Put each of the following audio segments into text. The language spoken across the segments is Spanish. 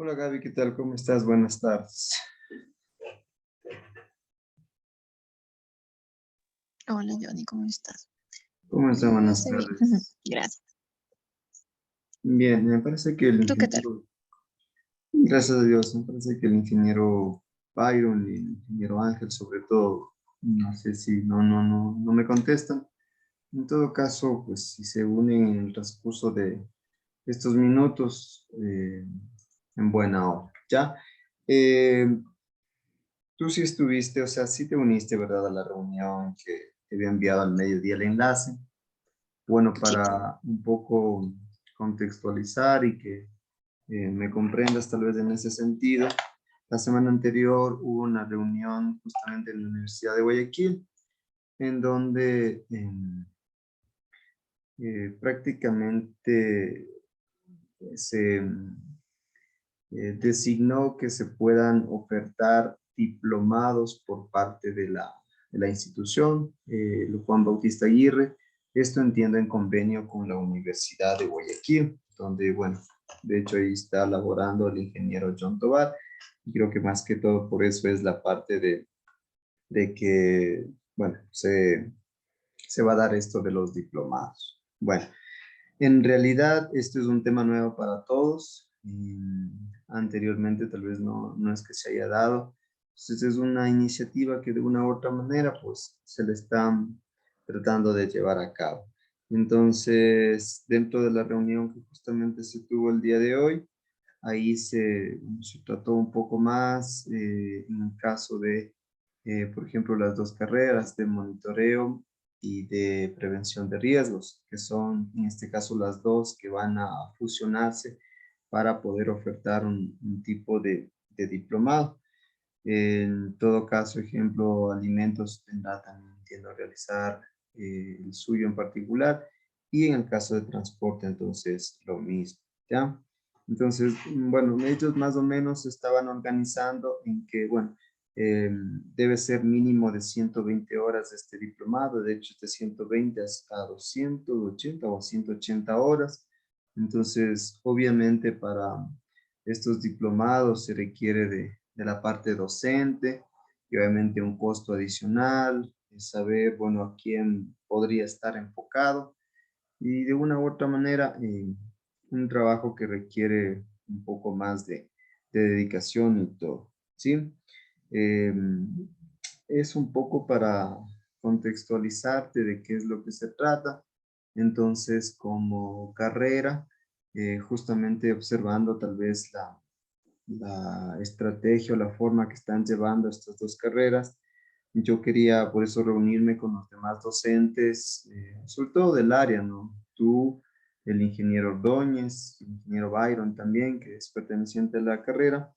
Hola Gaby, ¿qué tal? ¿Cómo estás? Buenas tardes. Hola Johnny, ¿cómo estás? ¿Cómo estás? Buenas Estoy bien. tardes. Gracias. Bien, me parece que el ¿Tú qué tal? ingeniero, gracias a Dios, me parece que el ingeniero Byron y el ingeniero Ángel, sobre todo, no sé si no me contestan. En todo caso, pues si se unen en el transcurso de estos minutos, en buena hora, ¿ya? Eh, Tú sí estuviste, o sea, sí te uniste, ¿verdad? A la reunión que te había enviado al mediodía el enlace. Bueno, Sí. para un poco contextualizar y que me comprendas tal vez en ese sentido, la semana anterior hubo una reunión justamente en la Universidad de Guayaquil, en donde prácticamente se designó que se puedan ofertar diplomados por parte de la institución, Juan Bautista Aguirre. Esto entiendo en convenio con la Universidad de Guayaquil, donde, bueno, de hecho ahí está laborando el ingeniero John Tobar. Y creo que más que todo por eso es la parte de que, bueno, se va a dar esto de los diplomados. Bueno, en realidad, esto es un tema nuevo para todos. Anteriormente tal vez no es que se haya dado. Entonces es una iniciativa que de una u otra manera pues se le está tratando de llevar a cabo. Entonces, dentro de la reunión que justamente se tuvo el día de hoy, ahí se trató un poco más en el caso de, por ejemplo, las dos carreras de monitoreo y de prevención de riesgos, que son en este caso las dos que van a fusionarse para poder ofertar un tipo de diplomado. En todo caso, ejemplo, alimentos tendrá también, entiendo, realizar el suyo en particular, y en el caso de transporte, entonces, lo mismo, ¿ya? Entonces, bueno, ellos más o menos estaban organizando en que, bueno, debe ser mínimo de 120 horas este diplomado, de hecho, de 120 hasta 280 o 180 horas. Entonces, obviamente, para estos diplomados se requiere de la parte docente y obviamente un costo adicional, saber, bueno, a quién podría estar enfocado y de una u otra manera un trabajo que requiere un poco más de dedicación y todo, ¿sí? Eh, es un poco para contextualizarte de qué es lo que se trata. Entonces, como carrera, justamente observando tal vez la estrategia o la forma que están llevando estas dos carreras. Yo quería por eso reunirme con los demás docentes, sobre todo del área, ¿no? Tú, el ingeniero Ordóñez, el ingeniero Byron también, que es perteneciente a la carrera,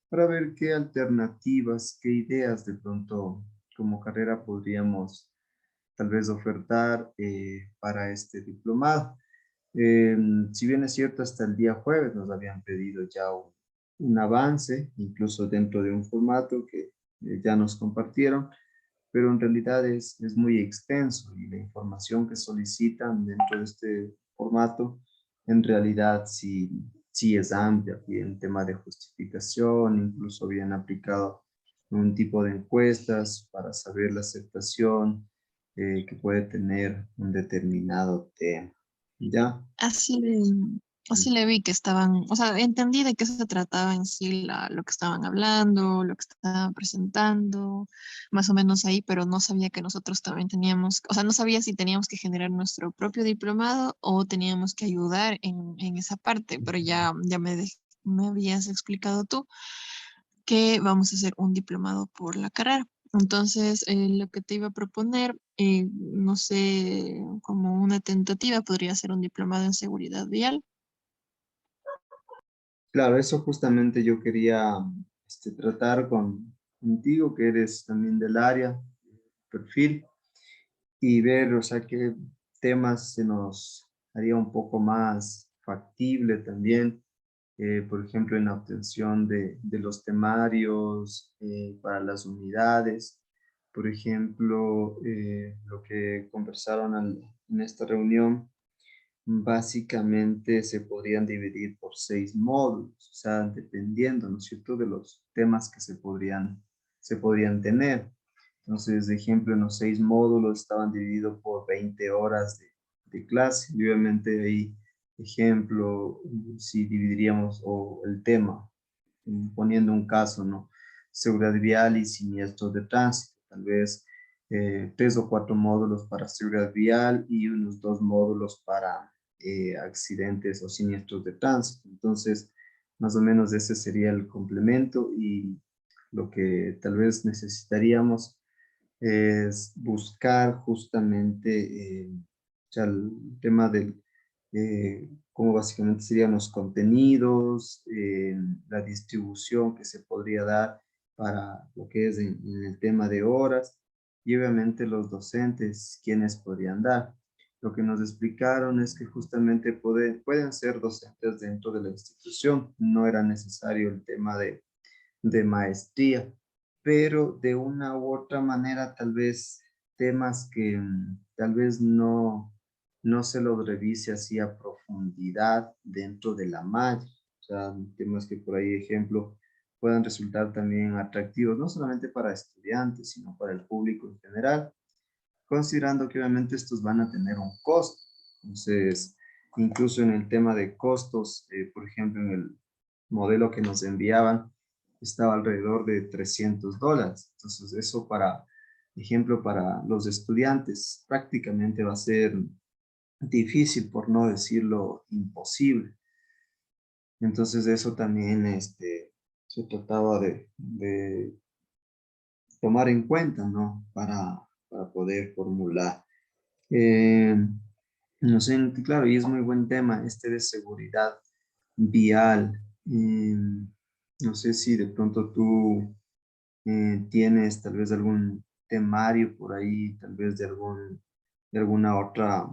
para ver qué alternativas, qué ideas de pronto como carrera podríamos tal vez ofertar para este diplomado. Eh, si bien es cierto, hasta el día jueves nos habían pedido ya un avance, incluso dentro de un formato que ya nos compartieron, pero en realidad es muy extenso y la información que solicitan dentro de este formato, en realidad sí es amplia, bien tema de justificación, incluso bien aplicado un tipo de encuestas para saber la aceptación que puede tener un determinado tema. ¿Ya? Así, así le vi que estaban, o sea, entendí de qué se trataba en sí lo que estaban hablando, lo que estaban presentando, más o menos ahí, pero no sabía que nosotros también teníamos, o sea, no sabía si teníamos que generar nuestro propio diplomado o teníamos que ayudar en esa parte, pero ya me habías explicado tú que vamos a hacer un diplomado por la carrera. Entonces, lo que te iba a proponer, no sé, como una tentativa, podría ser un diplomado en seguridad vial. Claro, eso justamente yo quería tratar contigo, que eres también del área, perfil, y ver, o sea, qué temas se nos haría un poco más factible también, por ejemplo, en la obtención de los temarios para las unidades, por ejemplo, lo que conversaron en esta reunión básicamente se podrían dividir por 6 módulos, o sea, dependiendo, ¿no es cierto?, de los temas que se podrían tener. Entonces, de ejemplo, en los 6 módulos estaban divididos por 20 horas de clase. Y obviamente ahí, ejemplo, si dividiríamos o el tema, poniendo un caso, ¿no? Seguridad vial y siniestros de tránsito. Tal vez 3 o 4 módulos para seguridad vial y unos 2 módulos para accidentes o siniestros de tránsito. Entonces, más o menos ese sería el complemento y lo que tal vez necesitaríamos es buscar justamente ya el tema del cómo básicamente serían los contenidos, la distribución que se podría dar para lo que es en el tema de horas y obviamente los docentes, quienes podrían dar. Lo que nos explicaron es que justamente pueden ser docentes dentro de la institución, no era necesario el tema de maestría, pero de una u otra manera tal vez temas que tal vez no se los revise así a profundidad dentro de la malla. O sea, temas que por ahí, ejemplo, puedan resultar también atractivos, no solamente para estudiantes, sino para el público en general, considerando que obviamente estos van a tener un costo. Entonces, incluso en el tema de costos, por ejemplo, en el modelo que nos enviaban, estaba alrededor de $300. Entonces, eso para ejemplo, para los estudiantes prácticamente va a ser difícil, por no decirlo imposible. Entonces, eso también se trataba de tomar en cuenta, ¿no? Para poder formular. Eh, no sé, claro, y es muy buen tema este de seguridad vial. No sé si de pronto tú tienes tal vez algún temario por ahí, tal vez de alguna otra,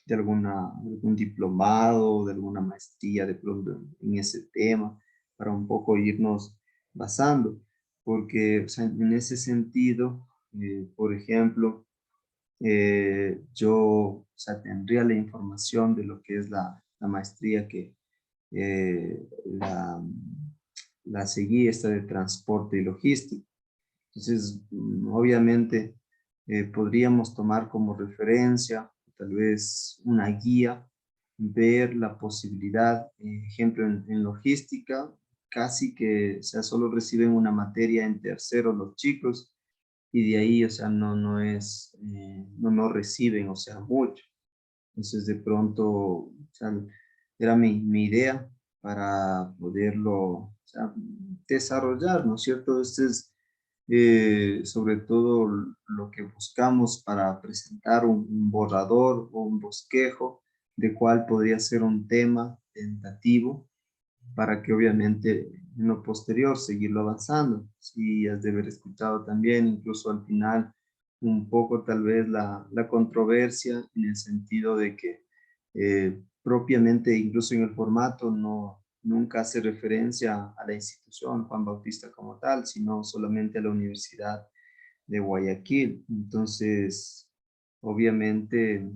algún diplomado, de alguna maestría de pronto en ese tema, para un poco irnos basando, porque o sea, en ese sentido, por ejemplo, yo o sea, tendría la información de lo que es la maestría que eh, la, la seguí, esta de transporte y logística. Entonces, obviamente, podríamos tomar como referencia, tal vez una guía, ver la posibilidad, ejemplo, en logística, casi que, o sea, solo reciben una materia en tercero los chicos, y de ahí, o sea, no reciben, o sea, mucho. Entonces, de pronto, o sea, era mi idea para poderlo, o sea, desarrollar, ¿no es cierto? Este es sobre todo lo que buscamos para presentar un borrador o un bosquejo de cuál podría ser un tema tentativo para que obviamente en lo posterior seguirlo avanzando. Sí, has de haber escuchado también, incluso al final, un poco tal vez la controversia en el sentido de que propiamente, incluso en el formato, nunca hace referencia a la institución Juan Bautista como tal, sino solamente a la Universidad de Guayaquil. Entonces, obviamente,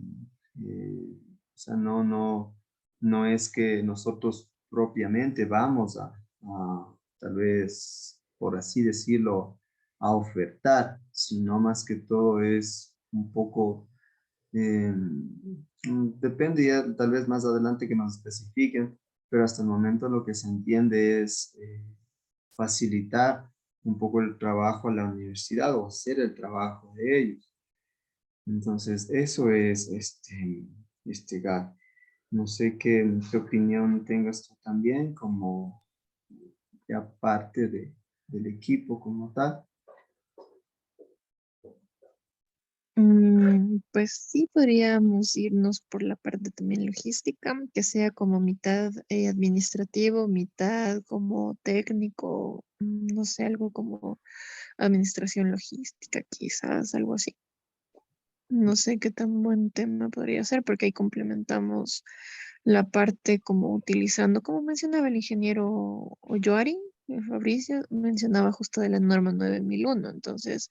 o sea, no es que nosotros propiamente vamos tal vez, por así decirlo, a ofertar, sino más que todo es un poco, eh, depende ya tal vez más adelante que nos especifiquen, pero hasta el momento lo que se entiende es facilitar un poco el trabajo a la universidad o hacer el trabajo de ellos. Entonces, eso es GAT. No sé qué opinión tengas tú también, como ya parte del equipo como tal. Pues sí, podríamos irnos por la parte también logística, que sea como mitad administrativo, mitad como técnico, no sé, algo como administración logística, quizás algo así. No sé qué tan buen tema podría ser, porque ahí complementamos la parte como utilizando, como mencionaba el ingeniero Oyoari, Fabricio mencionaba justo de la norma 9001. Entonces,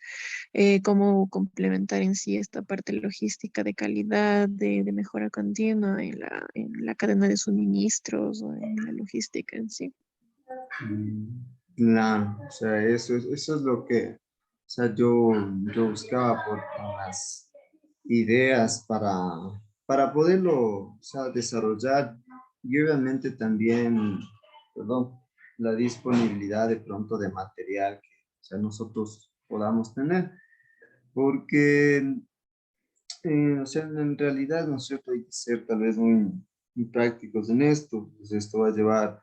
cómo complementar en sí esta parte logística de calidad, de mejora continua en la cadena de suministros o en la logística en sí. Claro, o sea, eso es lo que, o sea, yo buscaba por con las ideas para poderlo, o sea, desarrollar y obviamente también, perdón, la disponibilidad de pronto de material que, o sea, nosotros podamos tener, porque, o sea, en realidad, ¿no es cierto? Hay que ser tal vez muy prácticos en esto, pues esto va a llevar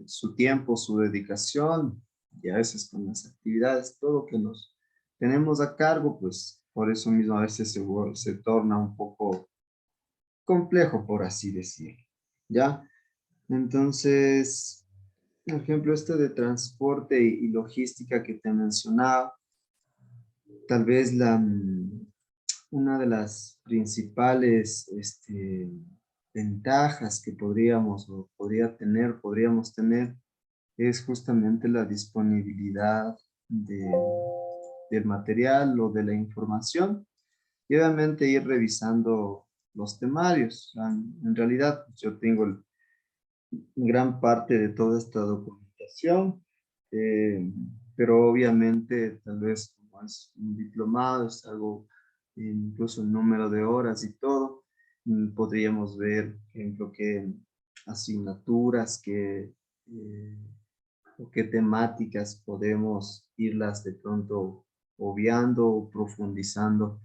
su tiempo, su dedicación, y a veces con las actividades, todo lo que nos tenemos a cargo, pues por eso mismo a veces se torna un poco complejo, por así decirlo, ¿ya? Entonces, por ejemplo, esto de transporte y logística que te mencionaba, tal vez una de las principales ventajas que podríamos tener es justamente la disponibilidad del material o de la información y obviamente ir revisando los temarios. O sea, en realidad pues, yo tengo gran parte de toda esta documentación, eh, pero obviamente tal vez como es un diplomado, es algo, incluso el número de horas y todo, podríamos ver, por ejemplo, qué asignaturas, eh, o qué temáticas podemos irlas de pronto obviando o profundizando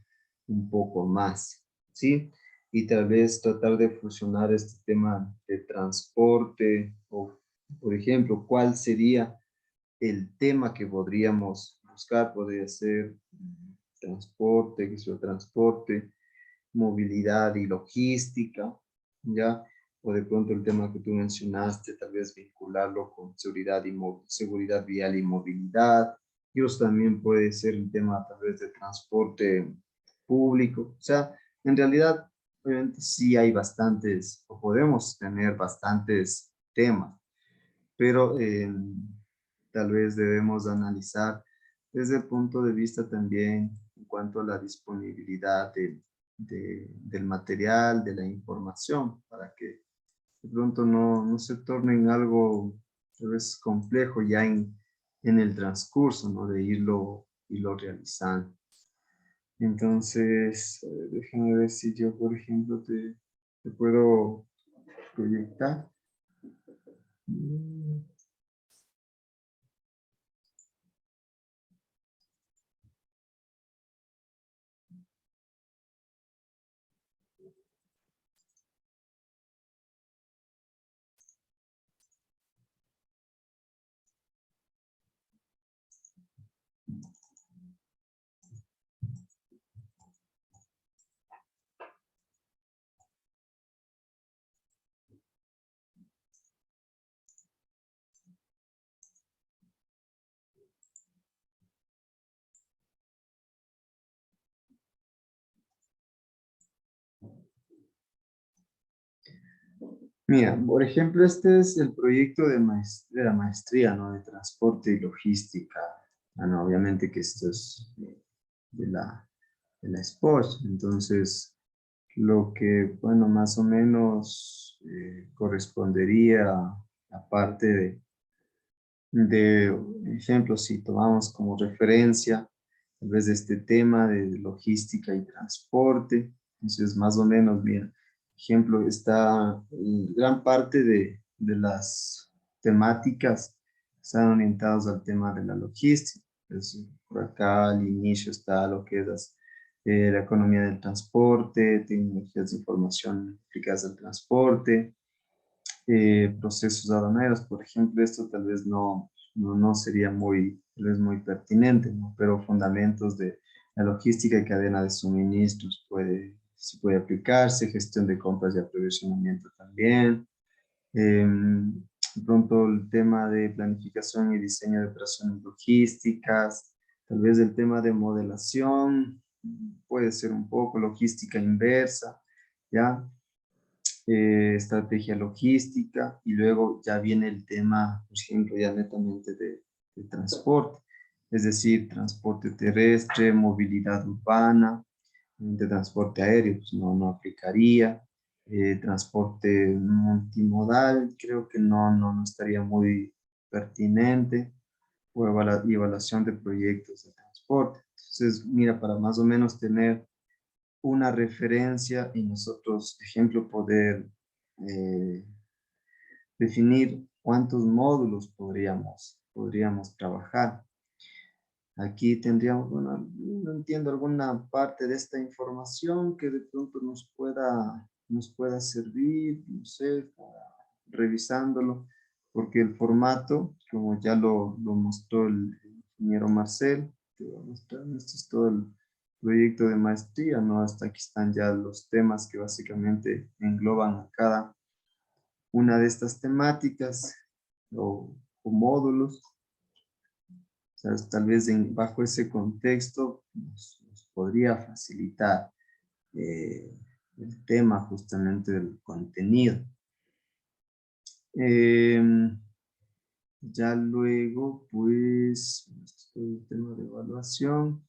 un poco más, ¿sí? Y tal vez tratar de fusionar este tema de transporte o, por ejemplo, ¿cuál sería el tema que podríamos buscar? Podría ser transporte, que sea transporte, movilidad y logística, ¿ya? O de pronto el tema que tú mencionaste, tal vez vincularlo con seguridad, seguridad vial y movilidad. Y eso también puede ser un tema tal vez de transporte público. O sea, en realidad, obviamente sí hay bastantes, o podemos tener bastantes temas, pero tal vez debemos analizar desde el punto de vista también en cuanto a la disponibilidad del material, de la información, para que de pronto no se torne en algo tal vez complejo ya en el transcurso, ¿no? De irlo realizando. Entonces, déjame ver si yo, por ejemplo, te puedo proyectar. Mm. Mira, por ejemplo, este es el proyecto de la maestría, ¿no? De transporte y logística. Bueno, obviamente que esto es de la SPOS. Entonces, lo que, bueno, más o menos correspondería a parte de ejemplo, si tomamos como referencia, tal vez de este tema de logística y transporte. Entonces, más o menos, mira, ejemplo, está gran parte de las temáticas están orientadas al tema de la logística. Entonces, por acá al inicio está lo que es la economía del transporte, tecnologías de información aplicadas al transporte, procesos aduaneros, por ejemplo, esto tal vez no sería tal vez muy pertinente, ¿no? Pero fundamentos de la logística y cadena de suministros sí puede aplicarse, gestión de compras y aprovisionamiento también. De pronto el tema de planificación y diseño de operaciones logísticas, tal vez el tema de modelación, puede ser un poco logística inversa, ¿ya? estrategia logística, y luego ya viene el tema, por ejemplo, ya netamente de transporte, es decir, transporte terrestre, movilidad urbana, de transporte aéreo, pues no aplicaría. Transporte multimodal, creo que no estaría muy pertinente, o evaluación de proyectos de transporte. Entonces, mira, para más o menos tener una referencia y nosotros, ejemplo, poder eh, definir cuántos módulos podríamos trabajar. Aquí tendríamos, bueno, no entiendo alguna parte de esta información que de pronto nos pueda servir, no sé, revisándolo, porque el formato, como ya lo mostró el ingeniero Marcel, te voy a mostrar, esto es todo el proyecto de maestría, ¿no? Hasta aquí están ya los temas que básicamente engloban a cada una de estas temáticas o módulos. O sea, tal vez bajo ese contexto nos podría facilitar eh, el tema justamente del contenido. Ya luego, pues, el tema de evaluación.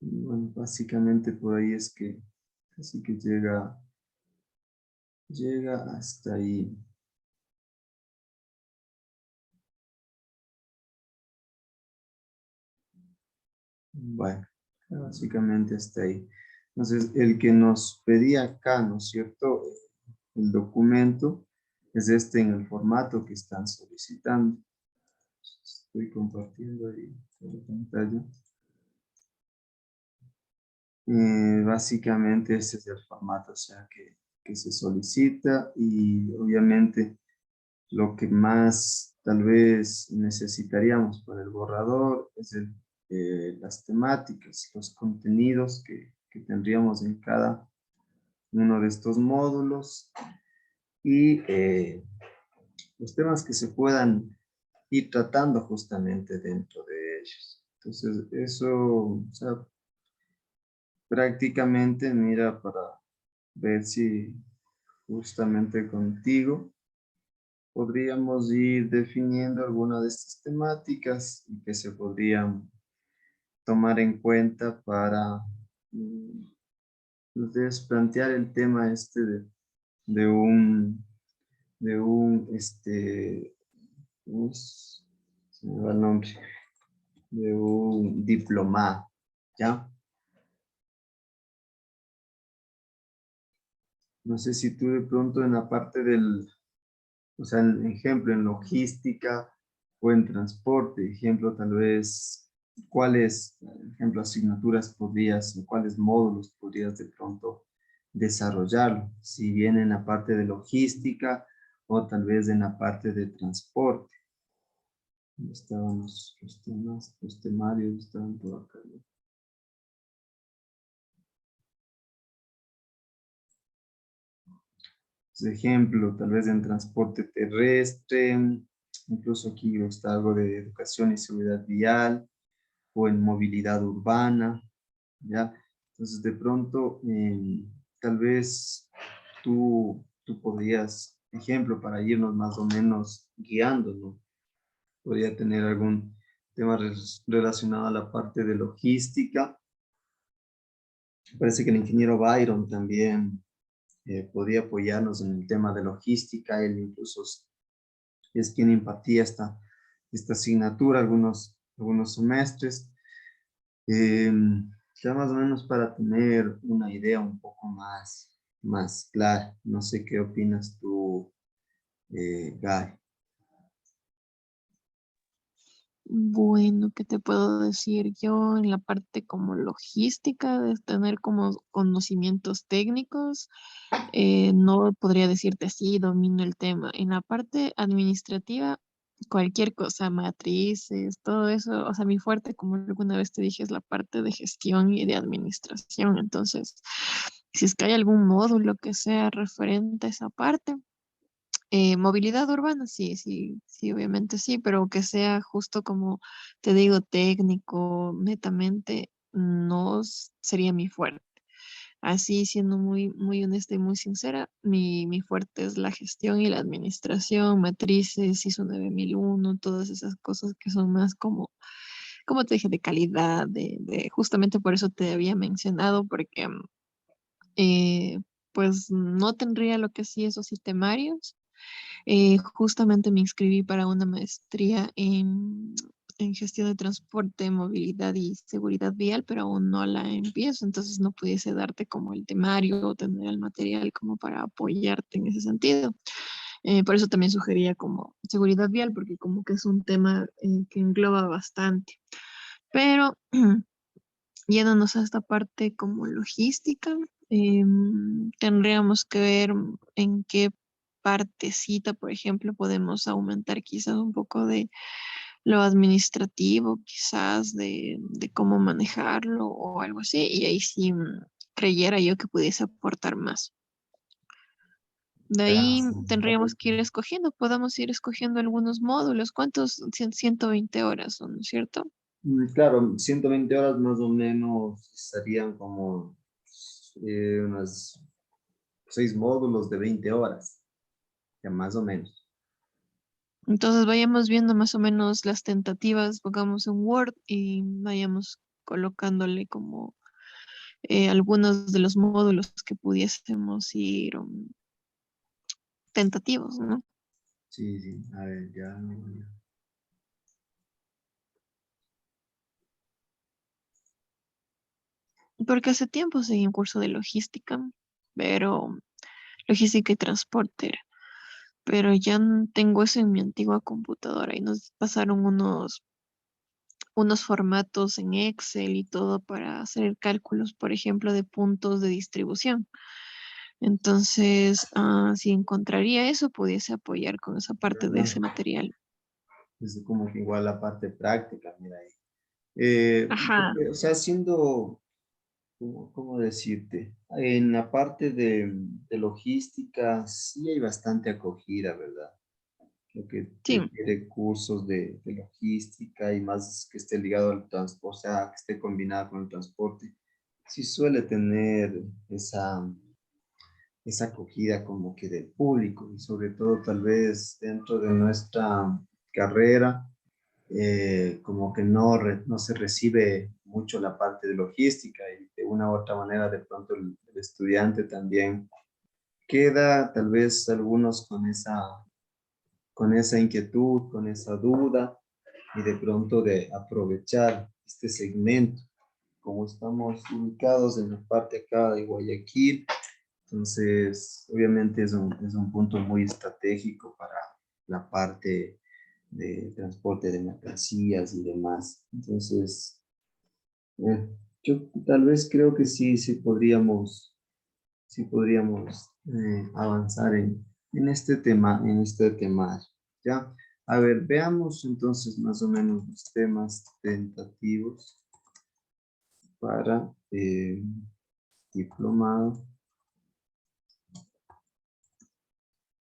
Y bueno, básicamente por ahí es que casi que llega hasta ahí. Bueno, básicamente hasta ahí. Entonces, el que nos pedía acá, ¿no es cierto? El documento es este en el formato que están solicitando. Estoy compartiendo ahí la pantalla. Básicamente este es el formato, o sea, que se solicita, y obviamente lo que más tal vez necesitaríamos para el borrador es las temáticas, los contenidos que tendríamos en cada uno de estos módulos, y los temas que se puedan ir tratando justamente dentro de ellos. Entonces, eso, o sea, prácticamente, mira, para ver si justamente contigo podríamos ir definiendo alguna de estas temáticas y que se podrían tomar en cuenta para ustedes plantear el tema este de un, se me va el nombre, de un diplomado, ¿ya? No sé si tú de pronto en la parte o sea, ejemplo, en logística o en transporte, ejemplo, tal vez, ¿cuáles, ejemplo, asignaturas podrías, o cuáles módulos podrías de pronto desarrollarlo? Si bien en la parte de logística o tal vez en la parte de transporte. ¿Dónde estaban los temas, los temarios estaban por acá, ¿no? Por ejemplo, tal vez en transporte terrestre, incluso aquí está algo de educación y seguridad vial, o en movilidad urbana, ¿ya? Entonces, de pronto, tal vez tú podrías, ejemplo, para irnos más o menos guiando, ¿no? Podría tener algún tema relacionado a la parte de logística. Parece que el ingeniero Byron también podría apoyarnos en el tema de logística. Él incluso es quien impartía esta asignatura algunos semestres. Eh, ya más o menos para tener una idea un poco más clara. No sé qué opinas tú, Guy. Bueno, ¿qué te puedo decir? Yo en la parte como logística, de tener como conocimientos técnicos, no podría decirte sí, domino el tema. En la parte administrativa, cualquier cosa, matrices, todo eso, o sea, mi fuerte, como alguna vez te dije, es la parte de gestión y de administración. Entonces, si es que hay algún módulo que sea referente a esa parte, movilidad urbana, sí, sí, sí, obviamente sí, pero que sea justo como te digo, técnico, netamente, no sería mi fuerte. Así, siendo muy honesta y muy sincera, mi fuerte es la gestión y la administración, matrices, ISO 9001, todas esas cosas que son más como te dije, de calidad, justamente por eso te había mencionado, porque eh, pues no tendría lo que sí esos temarios. Justamente me inscribí para una maestría en gestión de transporte, movilidad y seguridad vial, pero aún no la empiezo, entonces no pudiese darte como el temario o tener el material como para apoyarte en ese sentido. Por eso también sugería como seguridad vial, porque como que es un tema que engloba bastante. Pero yéndonos a esta parte como logística, tendríamos que ver en qué partecita, por ejemplo, podemos aumentar quizás un poco de lo administrativo, quizás de cómo manejarlo o algo así, y ahí sí creyera yo que pudiese aportar más. De Ya, ahí sí, tendríamos que correcto. ir escogiendo, podamos ir escogiendo algunos módulos. ¿Cuántos? 120 horas son, ¿no es cierto? Claro, 120 horas más o menos estarían como unas 6 módulos de 20 horas, ya más o menos. Entonces vayamos viendo más o menos las tentativas, pongamos en Word y vayamos colocándole como algunos de los módulos que pudiésemos ir tentativos, ¿no? Sí, sí, a ver, ya. Porque hace tiempo seguí un curso de logística, pero logística y transporte era. Pero ya tengo eso en mi antigua computadora y nos pasaron unos formatos en Excel y todo para hacer cálculos, por ejemplo, de puntos de distribución. Entonces, si encontraría eso, pudiese apoyar con esa parte de ese material. Es como que igual la parte práctica, mira ahí. Ajá, O sea, siendo, ¿cómo decirte? En la parte de logística sí hay bastante acogida, ¿verdad? Lo que sí, requiere cursos de logística y más que esté ligado al transporte, o sea, que esté combinado con el transporte, sí suele tener esa acogida como que del público y sobre todo tal vez dentro de nuestra carrera, como que no se recibe mucho la parte de logística y de una u otra manera de pronto el estudiante también queda tal vez algunos con esa inquietud, con esa duda y de pronto de aprovechar este segmento. Como estamos ubicados en la parte acá de Guayaquil, entonces obviamente es un punto muy estratégico para la parte de transporte de mercancías y demás. Entonces, eh, yo tal vez creo que sí podríamos avanzar en este tema, ¿ya? A ver, veamos entonces más o menos los temas tentativos para diplomado.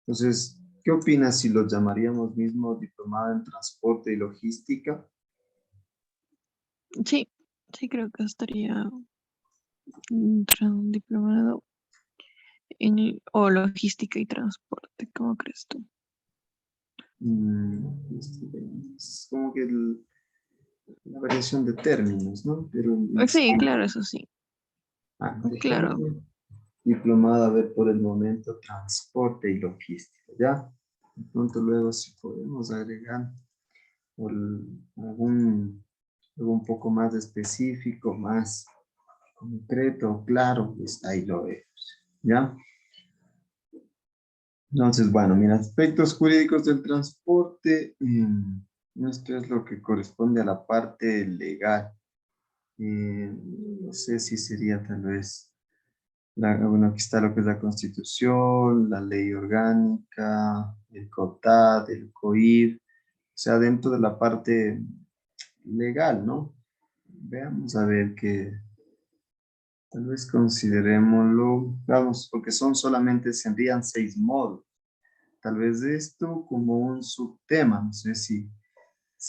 Entonces, ¿qué opinas si los llamaríamos mismo diplomado en transporte y logística? sí, sí creo que estaría un diplomado o logística y transporte, ¿cómo crees tú? Es como que la variación de términos, ¿no? Pero Sí, sí. claro, eso sí, claro. Dejémoslo diplomado, a ver, por el momento, transporte y logística, ¿ya? De pronto luego si podemos agregar algún, algo un poco más específico, más concreto, claro, pues ahí lo vemos, ¿ya? Entonces, bueno, mira, aspectos jurídicos del transporte, esto es lo que corresponde a la parte legal. No sé si sería tal vez bueno, aquí está lo que es la Constitución, la ley orgánica, el COTAD, el COIF, o sea, dentro de la parte legal, ¿no? Veamos a ver que tal vez considerémoslo, vamos, porque son solamente, serían 6 módulos. Tal vez esto como un subtema, no sé si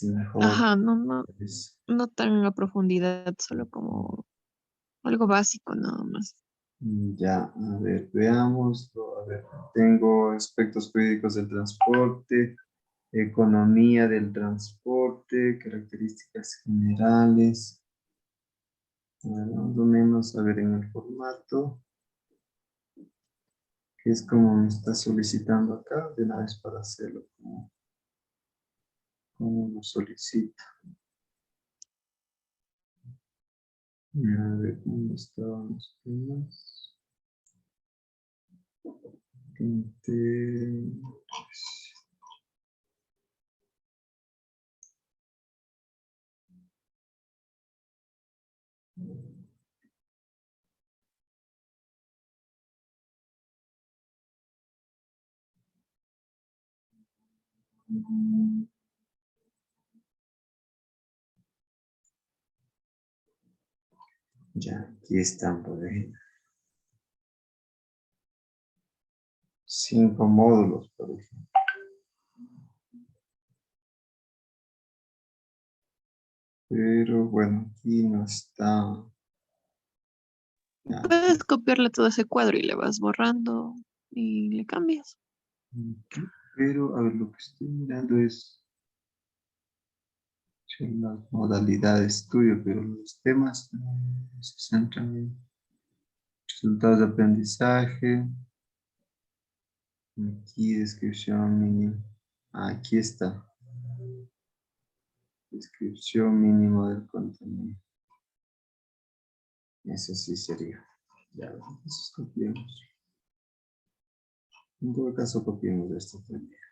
mejor, Ajá, no, no, pues, no tan a profundidad, solo como algo básico nada más. Ya, a ver, veamos. A ver, tengo aspectos jurídicos del transporte, economía del transporte, características generales. A ver, más o menos, a ver, en el formato, que es como me está solicitando acá, de una vez para hacerlo como lo solicito. A ver, ¿dónde estaban los temas? Gente- Ya, aquí están, por ejemplo. 5 módulos, por ejemplo. Pero bueno, aquí no está. Ya, Puedes copiarle todo ese cuadro y le vas borrando y le cambias. aquí. Pero a ver, lo que estoy mirando es las modalidades de estudio, pero los temas se centran en resultados de aprendizaje. Aquí descripción mínima. Aquí está. Descripción mínima del contenido. Eso sí sería. Ya, entonces copiamos. En todo caso, copiamos esto también.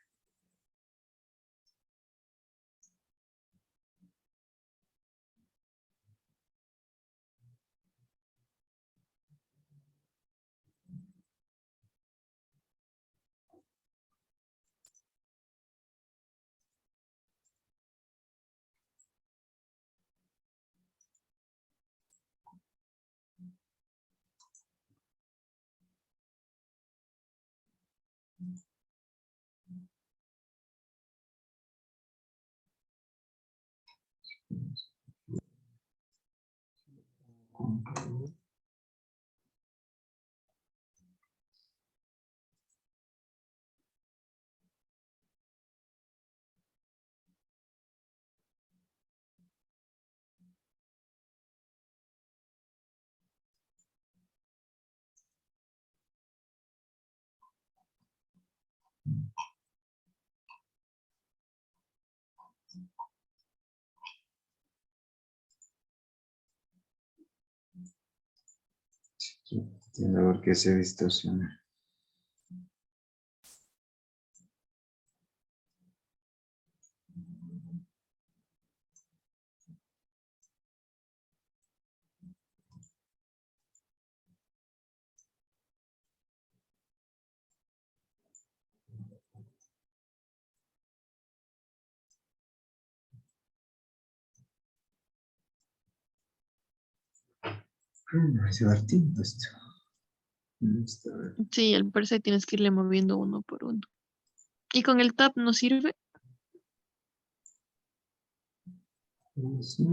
Entiendo por qué se distorsiona. Es divertido esto. A ver. Sí, al parecer tienes que irle moviendo uno por uno. ¿Y con el tab no sirve? Sí.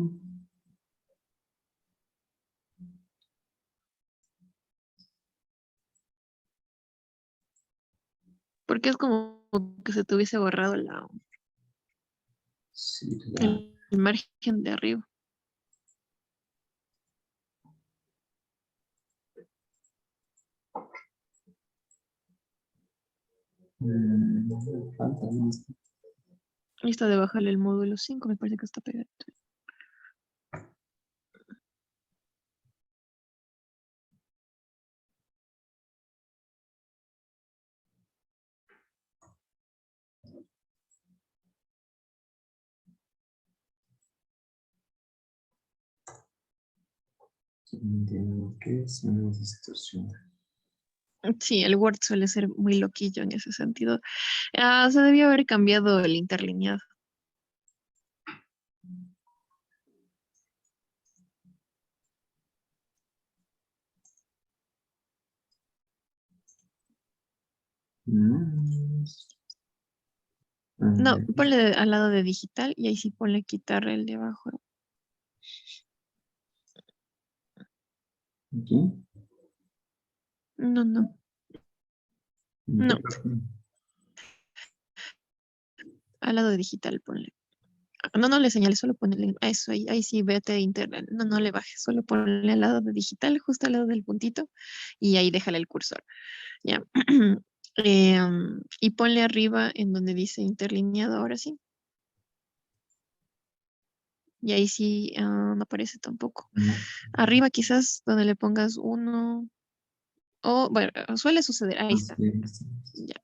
Porque es como que se te hubiese borrado Sí, la, el margen de arriba. falta más. Ahí está de bajarle el módulo 5 me parece que está pegado. Entiendo que es una distorsión. Sí, el Word suele ser muy loquillo en ese sentido. Se debió haber cambiado el interlineado. Mm, No, mm, ponle al lado de digital y ahí sí ponle quitar el de abajo. Aquí. No, no, ¿En qué no. parte? Al lado de digital, ponle. No, no le señales, solo ponle a eso, ahí sí, vete a internet. No, no le bajes, solo ponle al lado de digital, justo al lado del puntito, y ahí déjale el cursor. Ya. Y ponle arriba en donde dice interlineado, ahora sí. Y ahí sí no aparece tampoco. No. Arriba quizás donde le pongas uno, o bueno, suele suceder, ahí está. Así es. Ya.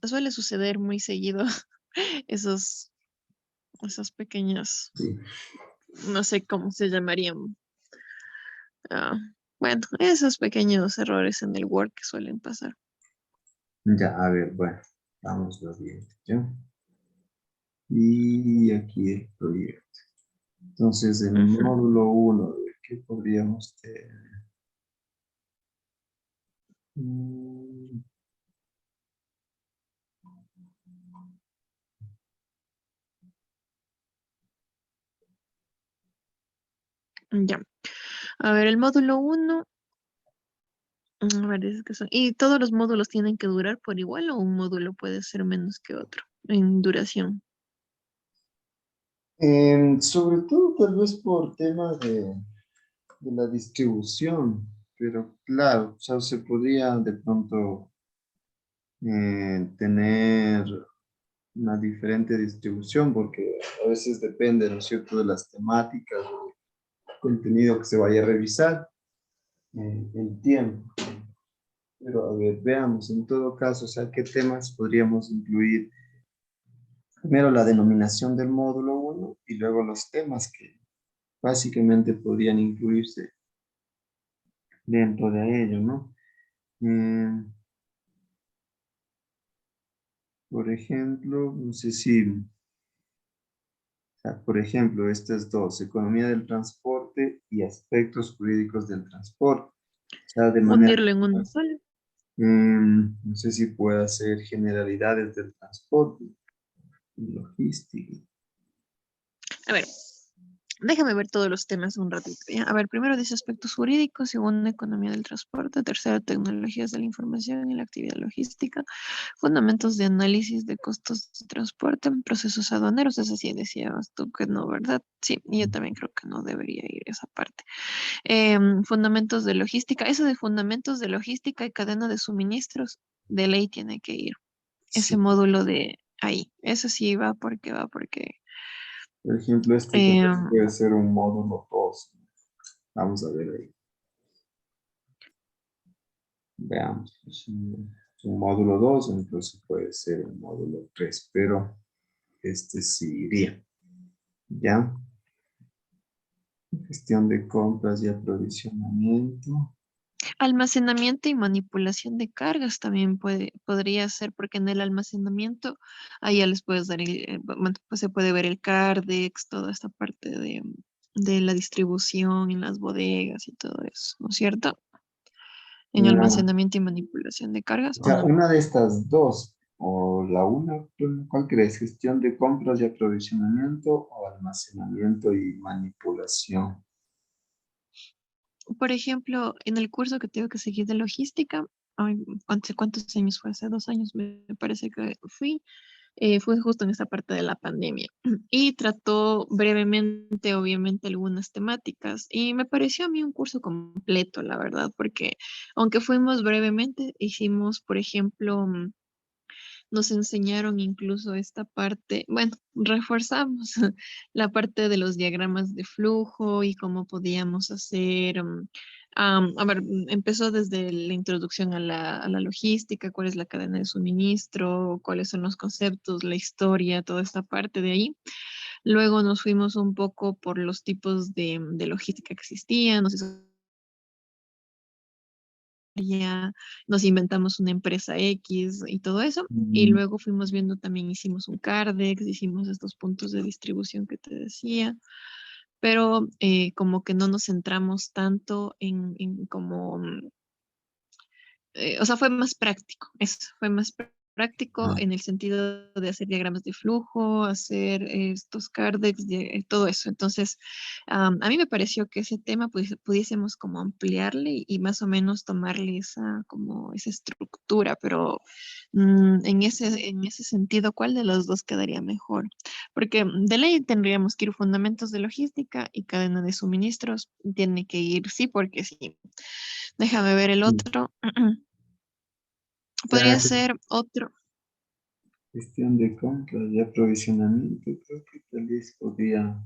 Suele suceder muy seguido esos, esos pequeños, Sí. no sé cómo se llamarían. ah, bueno, esos pequeños errores en el Word que suelen pasar. Ya, a ver, bueno, vamos lo bien, ¿ya? Y aquí el proyecto. Entonces, el Ujú. módulo uno, ¿qué podríamos tener? Mm, Ya. A ver, el módulo uno. A ver, dice que son. ¿Y todos los módulos tienen que durar por igual o un módulo puede ser menos que otro en duración? sobre todo, tal vez por tema de la distribución, pero claro, o sea, se podría de pronto tener una diferente distribución porque a veces depende, ¿no es cierto?, de las temáticas o del contenido que se vaya a revisar, el tiempo. Pero a ver, veamos en todo caso, o sea, qué temas podríamos incluir. Primero la denominación del módulo uno y luego los temas que básicamente podrían incluirse dentro de ello, ¿no? Eh, por ejemplo, no sé si, o sea, por ejemplo, estas dos, economía del transporte y aspectos jurídicos del transporte. O sea, de manera, Unirlo en uno solo. no sé si puede hacer generalidades del transporte y logística. A ver, déjame ver todos los temas un ratito, ¿ya? A ver, primero dice aspectos jurídicos, segundo economía del transporte, tercero tecnologías de la información y la actividad logística, fundamentos de análisis de costos de transporte, procesos aduaneros, eso sí decías tú que no, ¿verdad? Sí, y yo también creo que no debería ir esa parte. Fundamentos de logística, eso de fundamentos de logística y cadena de suministros, de ley tiene que ir. Ese Sí, módulo de ahí, eso sí va porque por ejemplo, este tal vez em, puede ser un módulo 2. Vamos a ver ahí. Veamos. Es un módulo 2, incluso puede ser un módulo 3, pero este sí iría. ¿Ya? Gestión de compras y aprovisionamiento. almacenamiento y manipulación de cargas también podría ser, porque en el almacenamiento ahí ya les puedes dar, bueno, pues se puede ver el Cardex, toda esta parte de la distribución en las bodegas y todo eso, ¿no es cierto? En No, almacenamiento y manipulación de cargas, o ¿o sea, no? una de estas dos, o la una, ¿cuál crees? Gestión de compras y aprovisionamiento o almacenamiento y manipulación. Por ejemplo, en el curso que tengo que seguir de logística, ay, ¿cuántos años fue? Hace 2 años me parece que fue justo en esta parte de la pandemia y trató brevemente, obviamente, algunas temáticas y me pareció a mí un curso completo, la verdad, porque aunque fuimos brevemente, hicimos, por ejemplo, nos enseñaron incluso esta parte, bueno, reforzamos la parte de los diagramas de flujo y cómo podíamos hacer, a ver, empezó desde la introducción a la logística, cuál es la cadena de suministro, cuáles son los conceptos, la historia, toda esta parte de ahí. Luego nos fuimos un poco por los tipos de logística que existían, nos hizo ya nos inventamos una empresa X y todo eso. Y Mm, luego fuimos viendo también, hicimos un Cardex, hicimos estos puntos de distribución que te decía, pero como que no nos centramos tanto en como, o sea, fue más práctico, eso, fue más práctico Ah, en el sentido de hacer diagramas de flujo, hacer estos cardex, todo eso. Entonces, a mí me pareció que ese tema pudiésemos como ampliarle y más o menos tomarle esa, como esa estructura, pero en ese sentido, ¿cuál de los dos quedaría mejor? Porque de ley tendríamos que ir fundamentos de logística y cadena de suministros. Tiene que ir sí, porque sí. Déjame ver el sí. otro. Ya, Podría ser otro. gestión de compras y aprovisionamiento, creo que tal vez podría.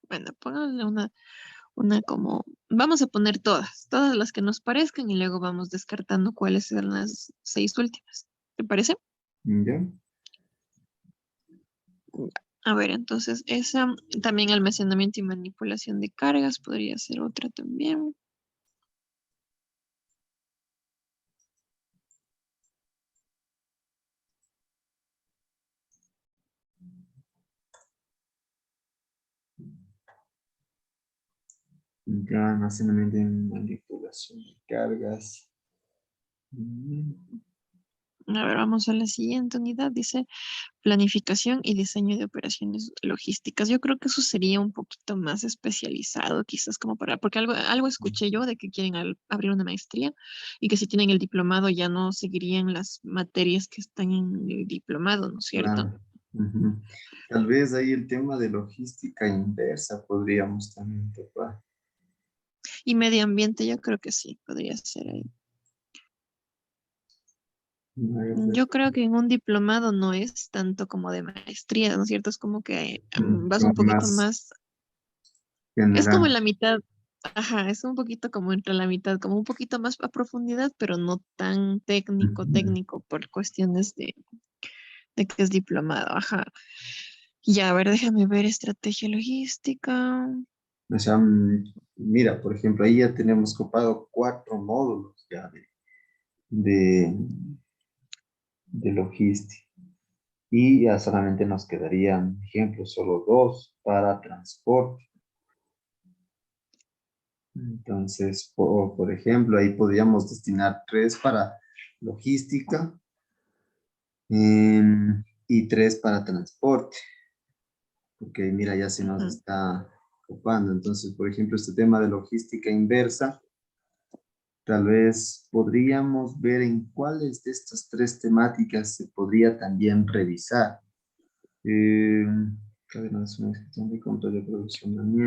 Bueno, póngale una como, vamos a poner todas las que nos parezcan y luego vamos descartando cuáles son las 6 últimas. ¿Te parece? ¿Ya? A ver, entonces esa, también almacenamiento y manipulación de cargas podría ser otra también. Ya, almacenamiento y manipulación de cargas. A ver, vamos a la siguiente unidad. Dice planificación y diseño de operaciones logísticas. Yo creo que eso sería un poquito más especializado, quizás como para, porque algo escuché yo de que quieren abrir una maestría y que si tienen el diplomado ya no seguirían las materias que están en el diplomado, ¿no es cierto? Claro. Ujú. Tal vez ahí el tema de logística inversa podríamos también topar. Y medio ambiente, yo creo que sí, podría ser ahí. Yo creo que en un diplomado no es tanto como de maestría, ¿no es cierto? Es como que vas Como un poquito más más, es como en general. la mitad, ajá, es un poquito como entre la mitad, como un poquito más a profundidad, pero no tan Ujú. técnico por cuestiones de que es diplomado, ajá. Ya, a ver, déjame ver estrategia logística. O sea, mira, por ejemplo, ahí ya tenemos copado 4 módulos ya de, de logística. Y ya solamente nos quedarían, ejemplo, solo 2 para transporte. Entonces, por ejemplo, ahí podríamos destinar 3 para logística y 3 para transporte, porque mira, ya se nos Ujú. está ocupando. Entonces, por ejemplo, este tema de logística inversa, tal vez podríamos ver en cuáles de estas 3 temáticas se podría también revisar. Eh, cadena de suministro de control de producción.